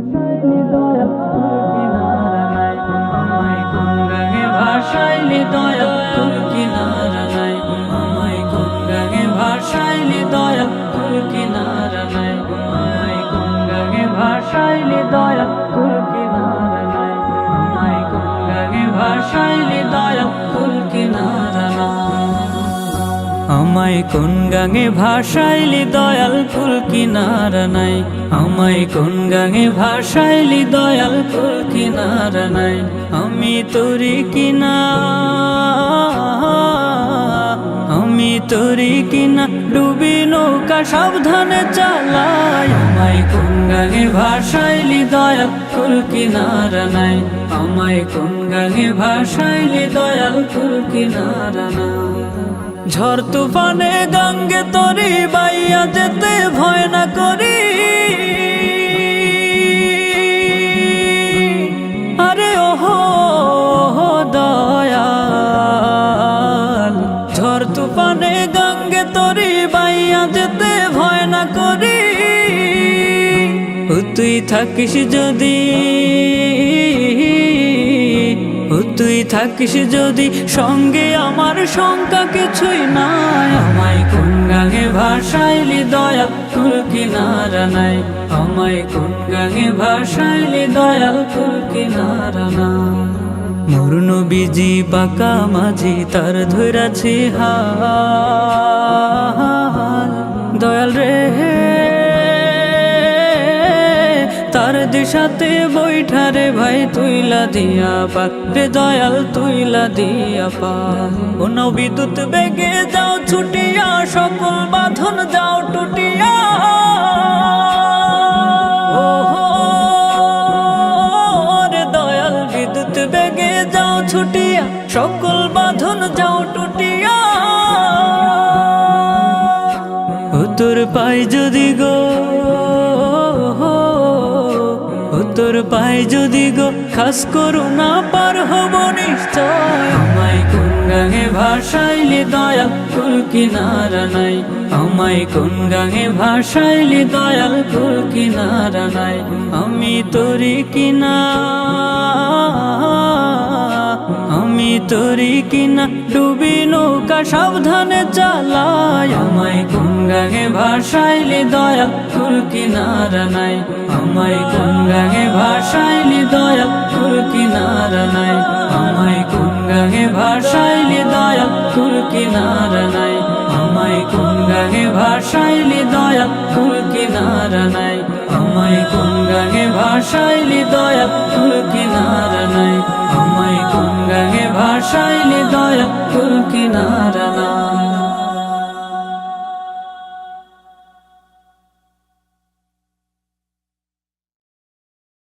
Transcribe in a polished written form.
ভাষাইলি দয়াল তোর কিনারা নাই, আমায় কোন গাঙে ভাষাইলি দয়াল তোর কিনারা নাই, আমায় কোন গাঙে ভাষাইলি দয়াল তোর কিনারা নাই, আমায় কোন গাঙে ভাষাইলি দয়াল তোর কিনারা নাই, আমায় কোন গাঙে ভাষাইলি দয়াল তোর কিনারা নাই। আমায় কোন গাঙে ভাষাইলি দয়াল কুল কিনারা নাই, আমায় কোন গাঙে ভাষাইলি দয়াল কুল কিনারা নাই, আমি তোরি কিনা, আমি তোরি কিনা ডুবি নৌকা সাবধানে চালাই, আমায় কোন গাঙে ভাষাইলি দয়াল কুল কিনারা নাই, আমায় কোন গাঙে ভাষাইলি দয়াল কুল কিনারা নাই। ঝড় তুফানে গঙ্গে তরি বাইয়া যেতে ভয় না করি, আরে ওহো দয়াল, ঝড় তুফানে গঙ্গে তরি বাইয়া যেতে ভয় না করি, তুই থাকিস যদি, তুই থাকিস যদি সঙ্গে আমার শঙ্কা কিছুই নাই, আমায় কোন গাঙে ভাষাইলি দয়াল কুল কিনারা নাই, আমায় কোন গাঙে ভাষাইলি দয়াল কুল কিনারা নাই। মোর নবীজি পাকা মাঝি তার ধৈরাছি হাল, দয়াল রে তার দিশাতে বৈঠারে ভাই তুইলা দিয়া পার রে দয়াল তুইলা দিয়া পার, ও বিদ্যুৎ বেগে যাও ছুটিয়া সকল বাঁধন যাও টুটিয়া, রে দয়াল বিদ্যুৎ বেগে যাও ছুটিয়া সকল বাঁধন যাও টুটিয়া, তোর পাই যদি গো, তোর পাই যদি গো খাস করুণা পার হব নিশ্চয়, আমায় কোন গাঙে ভাষাইলি দয়াল কুল কিনারা নাই, আমায় কোন গাঙে ভাষাইলি দয়াল কুল কিনারা নাই, আমি তোরি কিনা, আমি তোরি কিনা ডুবি নৌকা সাবধানে চালাই, আমায় কোন গাঙে ভাষাইলি দয়াল কুল কিনারা নাই, আমায় কোন গাঙে ভাষাইলি দয়াল কুল কিনারা নাই, আমায় কোন গাঙে ভাষাইলি দয়াল কুল কিনারা নাই, আমায় কোন গাঙে ভাষাইলি দয়াল কুল কিনারা নাই, আমায় কোন গাঙে ভাষাইলি দয়াল কুল কিনারা নাই, আমায় কোন গাঙে ভাষাইলি দয়াল কুল কিনারা নাই।